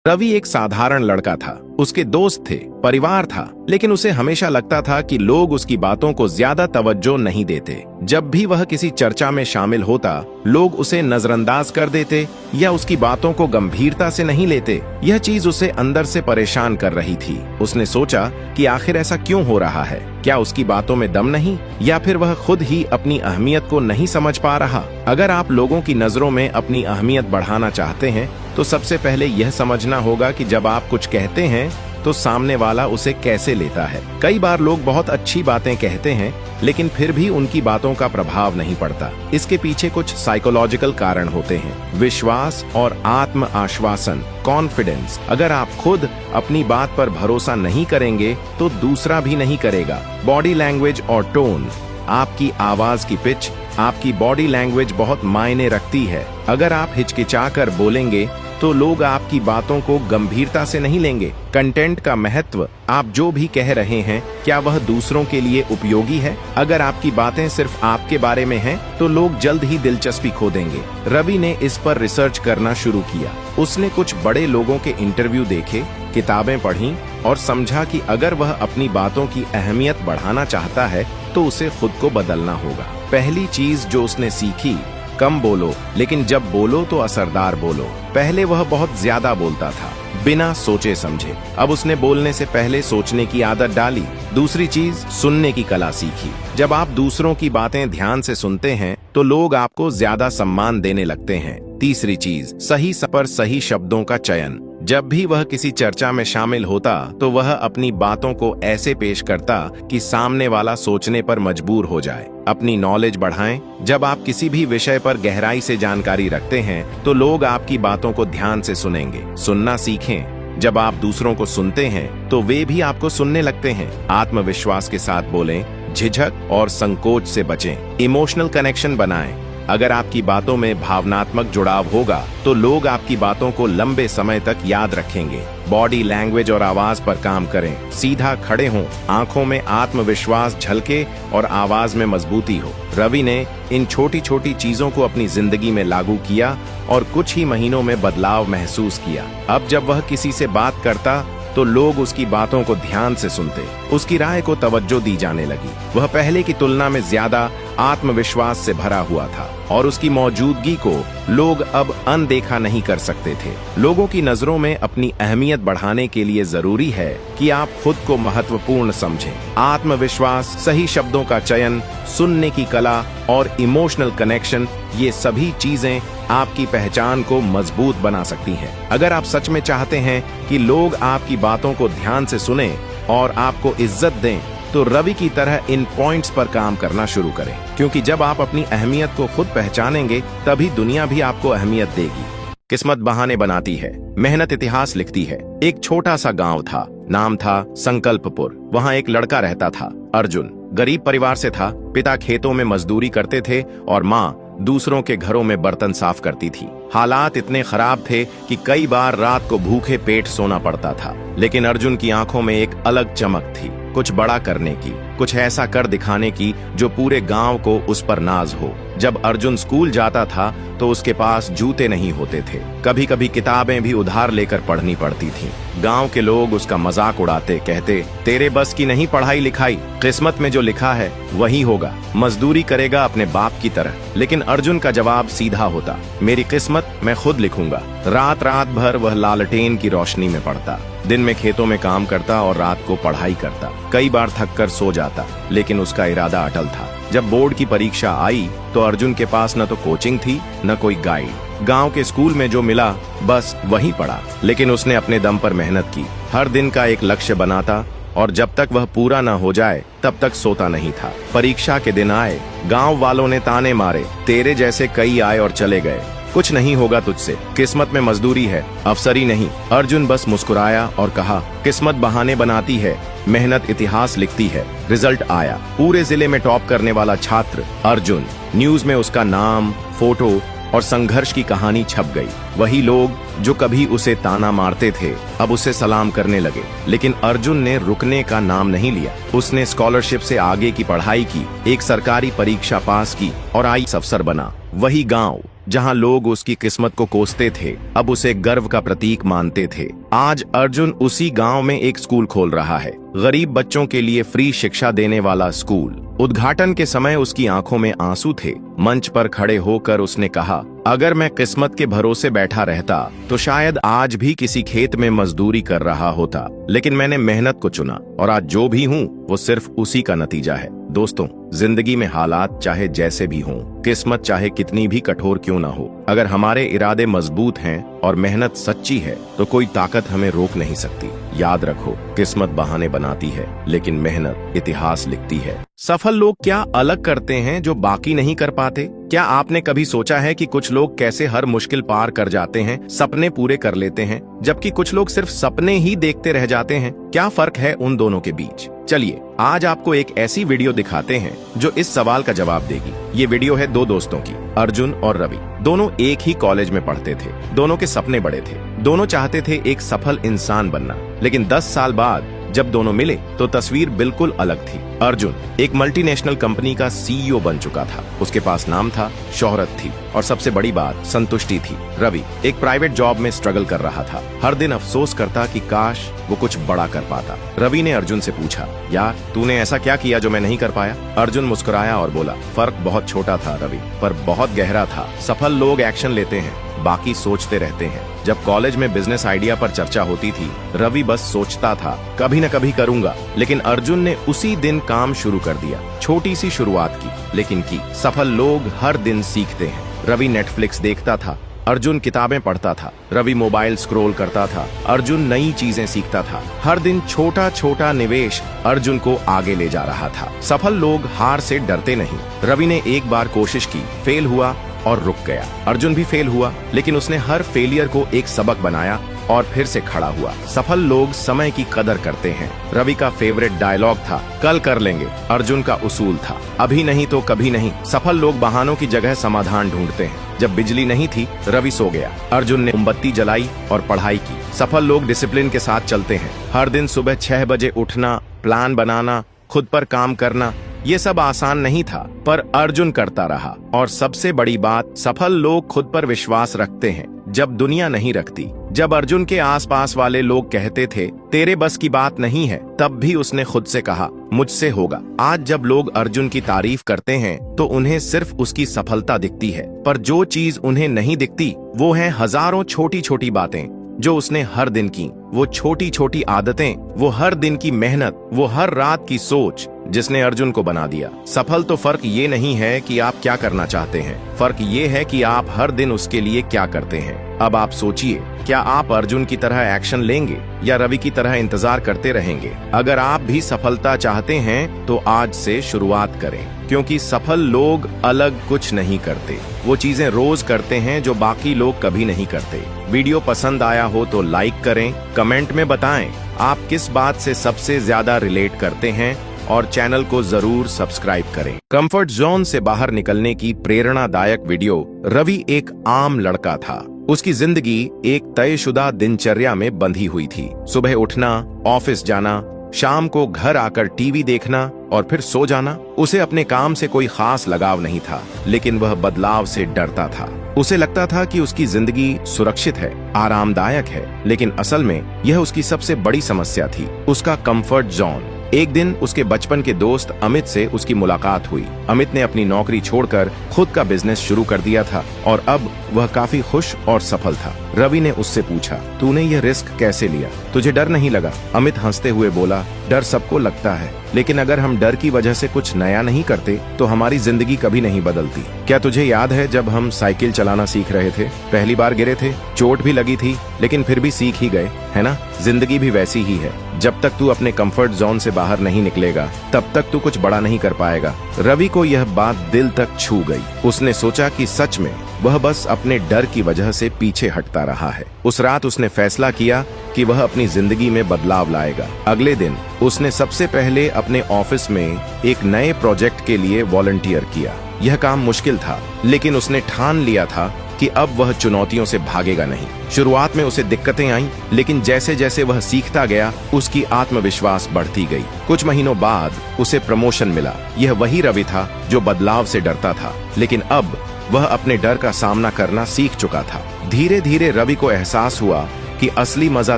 रवि एक साधारण लड़का था। उसके दोस्त थे, परिवार था, लेकिन उसे हमेशा लगता था कि लोग उसकी बातों को ज्यादा तवज्जो नहीं देते। जब भी वह किसी चर्चा में शामिल होता, लोग उसे नजरअंदाज कर देते या उसकी बातों को गंभीरता से नहीं लेते। यह चीज उसे अंदर से परेशान कर रही थी। उसने सोचा कि आखिर ऐसा क्यों हो रहा है? क्या उसकी बातों में दम नहीं, या फिर वह खुद ही अपनी अहमियत को नहीं समझ पा रहा? अगर आप लोगों की नजरों में अपनी अहमियत बढ़ाना चाहते हैं, तो सबसे पहले यह समझना होगा कि जब आप कुछ कहते हैं तो सामने वाला उसे कैसे लेता है। कई बार लोग बहुत अच्छी बातें कहते हैं, लेकिन फिर भी उनकी बातों का प्रभाव नहीं पड़ता। इसके पीछे कुछ साइकोलॉजिकल कारण होते हैं। विश्वास और आत्म आश्वासन, कॉन्फिडेंस। अगर आप खुद अपनी बात पर भरोसा नहीं करेंगे तो दूसरा भी नहीं करेगा। बॉडी लैंग्वेज और टोन, आपकी आवाज की पिच, आपकी बॉडी लैंग्वेज बहुत मायने रखती है। अगर आप हिचकिचाकर बोलेंगे तो लोग आपकी बातों को गंभीरता से नहीं लेंगे। कंटेंट का महत्व, आप जो भी कह रहे हैं, क्या वह दूसरों के लिए उपयोगी है? अगर आपकी बातें सिर्फ आपके बारे में हैं, तो लोग जल्द ही दिलचस्पी खो देंगे। रवि ने इस पर रिसर्च करना शुरू किया। उसने कुछ बड़े लोगों के इंटरव्यू देखे, किताबें पढ़ीं और समझा कि अगर वह अपनी बातों की अहमियत बढ़ाना चाहता है तो उसे खुद को बदलना होगा। पहली चीज जो उसने सीखी, कम बोलो, लेकिन जब बोलो तो असरदार बोलो। पहले वह बहुत ज्यादा बोलता था, बिना सोचे समझे। अब उसने बोलने से पहले सोचने की आदत डाली। दूसरी चीज, सुनने की कला सीखी। जब आप दूसरों की बातें ध्यान से सुनते हैं तो लोग आपको ज्यादा सम्मान देने लगते हैं। तीसरी चीज, सही पर सही शब्दों का चयन। जब भी वह किसी चर्चा में शामिल होता तो वह अपनी बातों को ऐसे पेश करता कि सामने वाला सोचने पर मजबूर हो जाए। अपनी नॉलेज बढ़ाएं। जब आप किसी भी विषय पर गहराई से जानकारी रखते हैं तो लोग आपकी बातों को ध्यान से सुनेंगे। सुनना सीखें। जब आप दूसरों को सुनते हैं तो वे भी आपको सुनने लगते हैं। आत्मविश्वास के साथ बोलें, झिझक और संकोच से बचें। इमोशनल कनेक्शन बनाएं। अगर आपकी बातों में भावनात्मक जुड़ाव होगा तो लोग आपकी बातों को लंबे समय तक याद रखेंगे। बॉडी लैंग्वेज और आवाज पर काम करें। सीधा खड़े हों, आंखों में आत्मविश्वास झलके और आवाज में मजबूती हो। रवि ने इन छोटी छोटी चीजों को अपनी जिंदगी में लागू किया और कुछ ही महीनों में बदलाव महसूस किया। अब जब वह किसी से बात करता तो लोग उसकी बातों को ध्यान से सुनते, उसकी राय को तवज्जो दी जाने लगी। वह पहले की तुलना में ज्यादा आत्मविश्वास से भरा हुआ था और उसकी मौजूदगी को लोग अब अनदेखा नहीं कर सकते थे। लोगों की नजरों में अपनी अहमियत बढ़ाने के लिए जरूरी है कि आप खुद को महत्वपूर्ण समझें। आत्मविश्वास, सही शब्दों का चयन, सुनने की कला और इमोशनल कनेक्शन, ये सभी चीजें आपकी पहचान को मजबूत बना सकती हैं। अगर आप सच में चाहते हैं कि लोग आपकी बातों को ध्यान से सुनें और आपको इज्जत दें, तो रवि की तरह इन पॉइंट्स पर काम करना शुरू करें, क्योंकि जब आप अपनी अहमियत को खुद पहचानेंगे तभी दुनिया भी आपको अहमियत देगी। किस्मत बहाने बनाती है, मेहनत इतिहास लिखती है। एक छोटा सा गांव था, नाम था संकल्पपुर। वहाँ एक लड़का रहता था, अर्जुन। गरीब परिवार से था। पिता खेतों में मजदूरी करते थे और माँ दूसरों के घरों में बर्तन साफ करती थी। हालात इतने खराब थे कि कई बार रात को भूखे पेट सोना पड़ता था। लेकिन अर्जुन की आंखों में एक अलग चमक थी, कुछ बड़ा करने की, कुछ ऐसा कर दिखाने की जो पूरे गांव को उस पर नाज हो। जब अर्जुन स्कूल जाता था तो उसके पास जूते नहीं होते थे। कभी कभी किताबें भी उधार लेकर पढ़नी पड़ती थीं। गांव के लोग उसका मजाक उड़ाते, कहते, तेरे बस की नहीं पढ़ाई लिखाई, किस्मत में जो लिखा है वही होगा, मजदूरी करेगा अपने बाप की तरह। लेकिन अर्जुन का जवाब सीधा होता, मेरी किस्मत मैं खुद लिखूंगा। रात रात भर वह लालटेन की रोशनी में पढ़ता, दिन में खेतों में काम करता और रात को पढ़ाई करता। कई बार थक कर सो जाता, लेकिन उसका इरादा अटल था। जब बोर्ड की परीक्षा आई तो अर्जुन के पास न तो कोचिंग थी न कोई गाइड। गांव के स्कूल में जो मिला बस वही पढ़ा। लेकिन उसने अपने दम पर मेहनत की, हर दिन का एक लक्ष्य बनाता और जब तक वह पूरा न हो जाए तब तक सोता नहीं था। परीक्षा के दिन आए, गांव वालों ने ताने मारे, तेरे जैसे कई आए और चले गए, कुछ नहीं होगा तुझसे, किस्मत में मजदूरी है, अफसरी नहीं। अर्जुन बस मुस्कुराया और कहा, किस्मत बहाने बनाती है, मेहनत इतिहास लिखती है। रिजल्ट आया, पूरे जिले में टॉप करने वाला छात्र अर्जुन। न्यूज में उसका नाम, फोटो और संघर्ष की कहानी छप गई। वही लोग जो कभी उसे ताना मारते थे अब उसे सलाम करने लगे। लेकिन अर्जुन ने रुकने का नाम नहीं लिया। उसने स्कॉलरशिप से आगे की पढ़ाई की, एक सरकारी परीक्षा पास की और आईएएस अफसर बना। वही गांव, जहां लोग उसकी किस्मत को कोसते थे, अब उसे गर्व का प्रतीक मानते थे। आज अर्जुन उसी गांव में एक स्कूल खोल रहा है, गरीब बच्चों के लिए फ्री शिक्षा देने वाला स्कूल। उद्घाटन के समय उसकी आंखों में आंसू थे। मंच पर खड़े होकर उसने कहा, अगर मैं किस्मत के भरोसे बैठा रहता तो शायद आज भी किसी खेत में मजदूरी कर रहा होता, लेकिन मैंने मेहनत को चुना और आज जो भी हूँ वो सिर्फ उसी का नतीजा है। दोस्तों, जिंदगी में हालात चाहे जैसे भी हों, किस्मत चाहे कितनी भी कठोर क्यों ना हो, अगर हमारे इरादे मजबूत हैं और मेहनत सच्ची है तो कोई ताकत हमें रोक नहीं सकती। याद रखो, किस्मत बहाने बनाती है लेकिन मेहनत इतिहास लिखती है। सफल लोग क्या अलग करते हैं जो बाकी नहीं कर पाते? क्या आपने कभी सोचा है कि कुछ लोग कैसे हर मुश्किल पार कर जाते हैं, सपने पूरे कर लेते हैं, जबकि कुछ लोग सिर्फ सपने ही देखते रह जाते हैं? क्या फर्क है उन दोनों के बीच? चलिए आज आपको एक ऐसी वीडियो दिखाते हैं जो इस सवाल का जवाब देगी। ये वीडियो है दो दोस्तों की, अर्जुन और रवि। दोनों एक ही कॉलेज में पढ़ते थे, दोनों के सपने बड़े थे, दोनों चाहते थे एक सफल इंसान बनना। लेकिन 10 साल बाद जब दोनों मिले तो तस्वीर बिल्कुल अलग थी। अर्जुन एक मल्टीनेशनल कंपनी का सीईओ बन चुका था, उसके पास नाम था, शोहरत थी और सबसे बड़ी बात संतुष्टि थी। रवि एक प्राइवेट जॉब में स्ट्रगल कर रहा था, हर दिन अफसोस करता कि काश वो कुछ बड़ा कर पाता। रवि ने अर्जुन से पूछा, यार तूने ऐसा क्या किया जो मैं नहीं कर पाया? अर्जुन मुस्कुराया और बोला, फर्क बहुत छोटा था रवि, पर बहुत गहरा था। सफल लोग एक्शन लेते हैं, बाकी सोचते रहते हैं। जब कॉलेज में बिजनेस आइडिया पर चर्चा होती थी, रवि बस सोचता था कभी न कभी करूंगा, लेकिन अर्जुन ने उसी दिन काम शुरू कर दिया। छोटी सी शुरुआत की, लेकिन की। सफल लोग हर दिन सीखते हैं। रवि नेटफ्लिक्स देखता था, अर्जुन किताबें पढ़ता था। रवि मोबाइल स्क्रॉल करता था, अर्जुन नई चीजें सीखता था। हर दिन छोटा छोटा निवेश अर्जुन को आगे ले जा रहा था। सफल लोग हार से डरते नहीं। रवि ने एक बार कोशिश की, फेल हुआ और रुक गया। अर्जुन भी फेल हुआ, लेकिन उसने हर फेलियर को एक सबक बनाया और फिर से खड़ा हुआ। सफल लोग समय की कदर करते हैं। रवि का फेवरेट डायलॉग था, कल कर लेंगे। अर्जुन का उसूल था, अभी नहीं तो कभी नहीं। सफल लोग बहानों की जगह समाधान ढूंढते हैं। जब बिजली नहीं थी, रवि सो गया। अर्जुन ने मोमबत्ती जलाई और पढ़ाई की। सफल लोग डिसिप्लिन के साथ चलते हैं। हर दिन सुबह 6 बजे उठना, प्लान बनाना, खुद पर काम करना, ये सब आसान नहीं था, पर अर्जुन करता रहा। और सबसे बड़ी बात, सफल लोग खुद पर विश्वास रखते हैं जब दुनिया नहीं रखती। जब अर्जुन के आसपास वाले लोग कहते थे तेरे बस की बात नहीं है, तब भी उसने खुद से कहा मुझसे होगा। आज जब लोग अर्जुन की तारीफ करते हैं तो उन्हें सिर्फ उसकी सफलता दिखती है, पर जो चीज उन्हें नहीं दिखती वो है हजारों छोटी छोटी बातें जो उसने हर दिन की। वो छोटी छोटी आदतें, वो हर दिन की मेहनत, वो हर रात की सोच जिसने अर्जुन को बना दिया। सफल तो फर्क ये नहीं है कि आप क्या करना चाहते हैं, फर्क ये है कि आप हर दिन उसके लिए क्या करते हैं। अब आप सोचिए, क्या आप अर्जुन की तरह एक्शन लेंगे या रवि की तरह इंतजार करते रहेंगे? अगर आप भी सफलता चाहते हैं तो आज से शुरुआत करें, क्योंकि सफल लोग अलग कुछ नहीं करते, वो चीजें रोज करते हैं जो बाकी लोग कभी नहीं करते। वीडियो पसंद आया हो तो लाइक करें, कमेंट में बताएं आप किस बात से सबसे ज्यादा रिलेट करते हैं और चैनल को जरूर सब्सक्राइब करें। कंफर्ट जोन से बाहर निकलने की प्रेरणादायक वीडियो। रवि एक आम लड़का था। उसकी जिंदगी एक तयशुदा दिनचर्या में बंधी हुई थी। सुबह उठना, ऑफिस जाना, शाम को घर आकर टीवी देखना और फिर सो जाना। उसे अपने काम से कोई खास लगाव नहीं था, लेकिन वह बदलाव से डरता था। उसे लगता था कि उसकी जिंदगी सुरक्षित है, आरामदायक है, लेकिन असल में यह उसकी सबसे बड़ी समस्या थी, उसका कंफर्ट जोन। एक दिन उसके बचपन के दोस्त अमित से उसकी मुलाकात हुई। अमित ने अपनी नौकरी छोड़कर खुद का बिजनेस शुरू कर दिया था और अब वह काफी खुश और सफल था। रवि ने उससे पूछा, तूने यह रिस्क कैसे लिया? तुझे डर नहीं लगा? अमित हंसते हुए बोला, डर सबको लगता है, लेकिन अगर हम डर की वजह से कुछ नया नहीं करते तो हमारी जिंदगी कभी नहीं बदलती। क्या तुझे याद है जब हम साइकिल चलाना सीख रहे थे? पहली बार गिरे थे, चोट भी लगी थी, लेकिन फिर भी सीख ही गए, है ना? जिंदगी भी वैसी ही है। जब तक तू अपने कंफर्ट जोन से बाहर नहीं निकलेगा, तब तक तू कुछ बड़ा नहीं कर पाएगा। रवि को यह बात दिल तक छू गई। उसने सोचा कि सच में वह बस अपने डर की वजह से पीछे हटता रहा है। उस रात उसने फैसला किया कि वह अपनी जिंदगी में बदलाव लाएगा। अगले दिन उसने सबसे पहले अपने ऑफिस में एक नए प्रोजेक्ट के लिए वॉलंटियर किया। यह काम मुश्किल था, लेकिन उसने ठान लिया था कि अब वह चुनौतियों से भागेगा नहीं। शुरुआत में उसे दिक्कतें आईं, लेकिन जैसे जैसे वह सीखता गया, उसकी आत्मविश्वास बढ़ती गई। कुछ महीनों बाद उसे प्रमोशन मिला। यह वही रवि था जो बदलाव से डरता था, लेकिन अब वह अपने डर का सामना करना सीख चुका था। धीरे धीरे रवि को एहसास हुआ कि असली मजा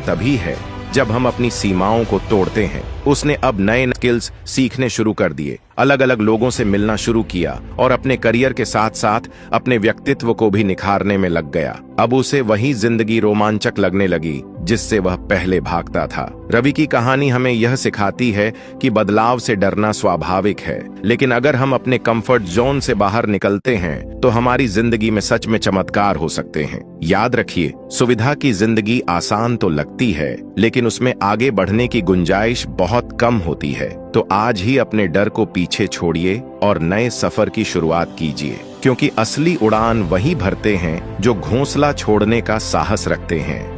तभी है जब हम अपनी सीमाओं को तोड़ते हैं। उसने अब नए स्किल्स सीखने शुरू कर दिए, अलग अलग लोगों से मिलना शुरू किया और अपने करियर के साथ साथ अपने व्यक्तित्व को भी निखारने में लग गया। अब उसे वही जिंदगी रोमांचक लगने लगी जिससे वह पहले भागता था। रवि की कहानी हमें यह सिखाती है कि बदलाव से डरना स्वाभाविक है, लेकिन अगर हम अपने कंफर्ट जोन से बाहर निकलते हैं तो हमारी जिंदगी में सच में चमत्कार हो सकते हैं। याद रखिए, सुविधा की जिंदगी आसान तो लगती है, लेकिन उसमें आगे बढ़ने की गुंजाइश बहुत कम होती है। तो आज ही अपने डर को पीछे छोड़िए और नए सफर की शुरुआत कीजिए, क्योंकि असली उड़ान वही भरते हैं जो घोंसला छोड़ने का साहस रखते हैं।